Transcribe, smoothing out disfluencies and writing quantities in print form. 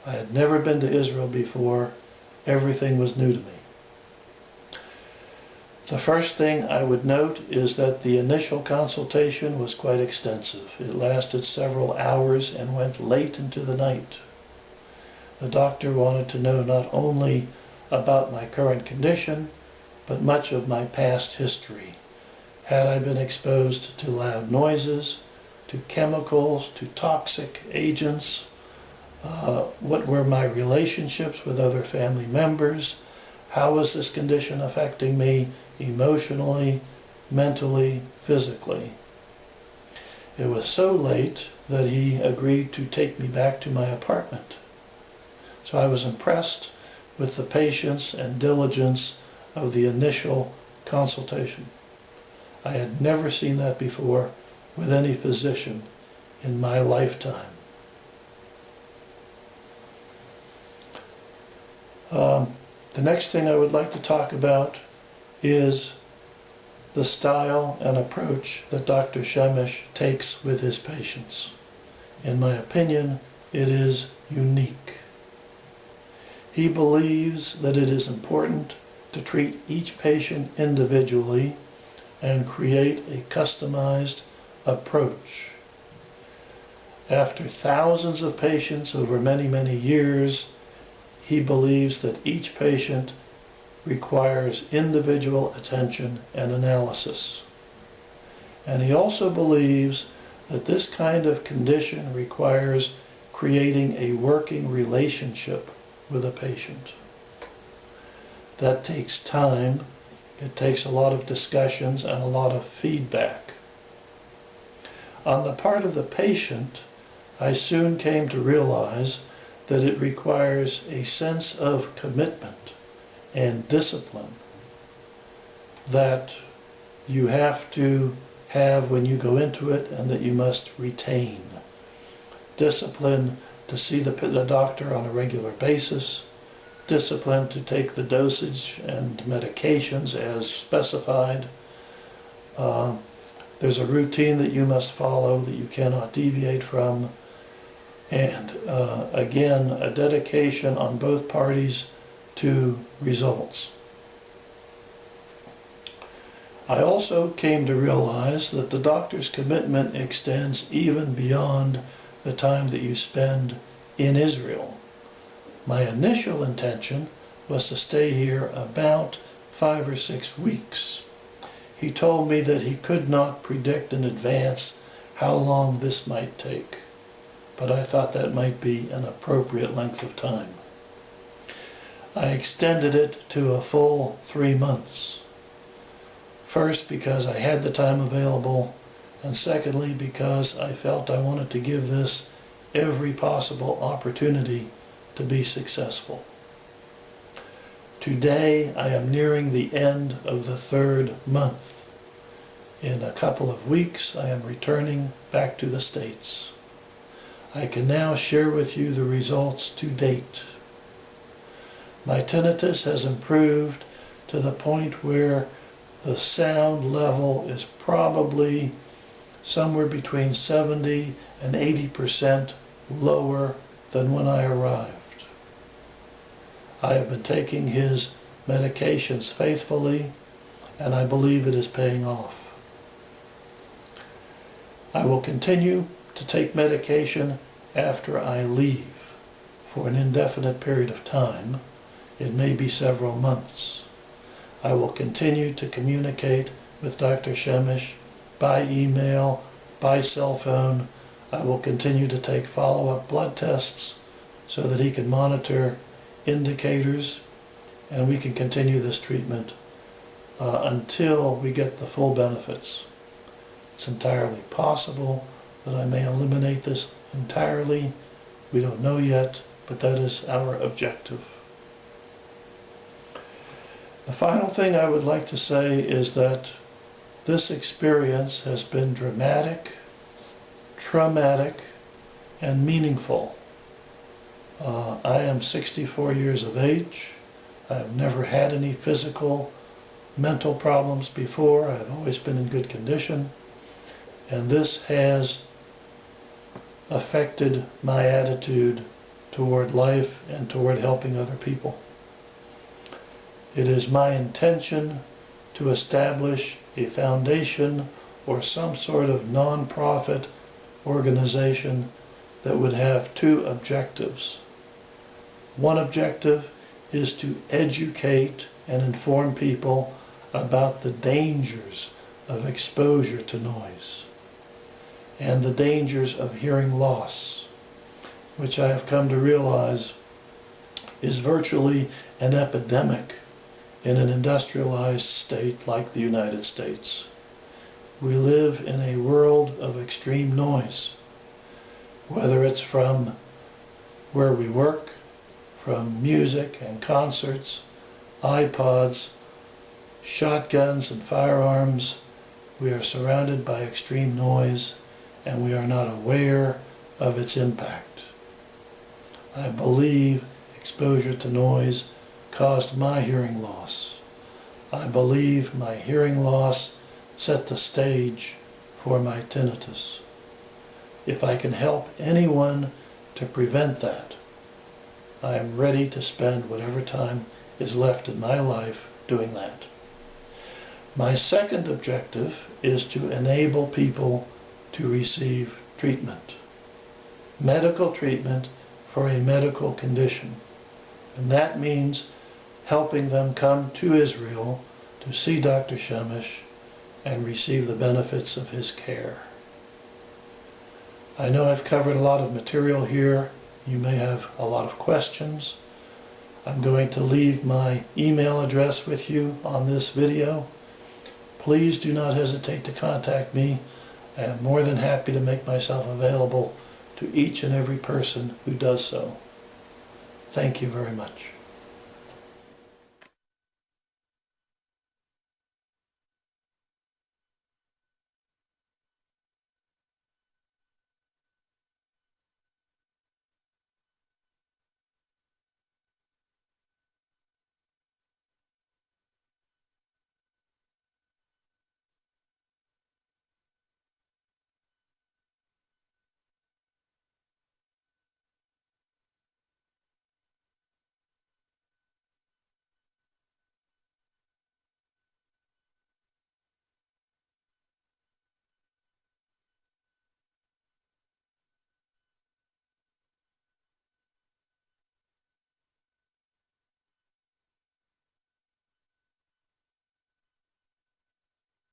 I had never been to Israel before. Everything was new to me. The first thing I would note is that the initial consultation was quite extensive. It lasted several hours and went late into the night. The doctor wanted to know not only about my current condition, but much of my past history. Had I been exposed to loud noises, to chemicals, to toxic agents? What were my relationships with other family members? How was this condition affecting me emotionally, mentally, physically? It was so late that he agreed to take me back to my apartment. So I was impressed with the patience and diligence of the initial consultation. I had never seen that before with any physician in my lifetime. The next thing I would like to talk about is the style and approach that Dr. Shemesh takes with his patients. In my opinion, it is unique. He believes that it is important to treat each patient individually and create a customized approach. After thousands of patients over many, many years, he believes that each patient requires individual attention and analysis. And he also believes that this kind of condition requires creating a working relationship with a patient. That takes time. It takes a lot of discussions and a lot of feedback. On the part of the patient, I soon came to realize that it requires a sense of commitment and discipline that you have to have when you go into it and that you must retain. Discipline to see the doctor on a regular basis, discipline to take the dosage and medications as specified. There's a routine that you must follow that you cannot deviate from. And again, a dedication on both parties to results. I also came to realize that the doctor's commitment extends even beyond the time that you spend in Israel. My initial intention was to stay here about 5 or 6 weeks. He told me that he could not predict in advance how long this might take, but I thought that might be an appropriate length of time. I extended it to a full 3 months. First, because I had the time available, and secondly, because I felt I wanted to give this every possible opportunity to be successful. Today, I am nearing the end of the 3rd month. In a couple of weeks, I am returning back to the States. I can now share with you the results to date. My tinnitus has improved to the point where the sound level is probably somewhere between 70 and 80% lower than when I arrived. I have been taking his medications faithfully, and I believe it is paying off. I will continue to take medication after I leave for an indefinite period of time. It may be several months. I will continue to communicate with Dr. Shemesh by email, by cell phone. I will continue to take follow-up blood tests so that he can monitor indicators, and we can continue this treatment until we get the full benefits. It's entirely possible that I may eliminate this entirely. We don't know yet, but that is our objective. The final thing I would like to say is that this experience has been dramatic, traumatic, and meaningful. I am 64 years of age. I have never had any physical, mental problems before. I have always been in good condition. And this has affected my attitude toward life and toward helping other people. It is my intention to establish a foundation or some sort of non-profit organization that would have two objectives. One objective is to educate and inform people about the dangers of exposure to noise and the dangers of hearing loss, which I have come to realize is virtually an epidemic in an industrialized state like the United States. We live in a world of extreme noise, whether it's from where we work, from music and concerts, iPods, shotguns and firearms. We are surrounded by extreme noise and we are not aware of its impact. I believe exposure to noise caused my hearing loss. I believe my hearing loss set the stage for my tinnitus. If I can help anyone to prevent that, I am ready to spend whatever time is left in my life doing that. My second objective is to enable people to receive treatment, medical treatment for a medical condition. And that means helping them come to Israel to see Dr. Shemesh and receive the benefits of his care. I know I've covered a lot of material here. You may have a lot of questions. I'm going to leave my email address with you on this video. Please do not hesitate to contact me. I am more than happy to make myself available to each and every person who does so. Thank you very much.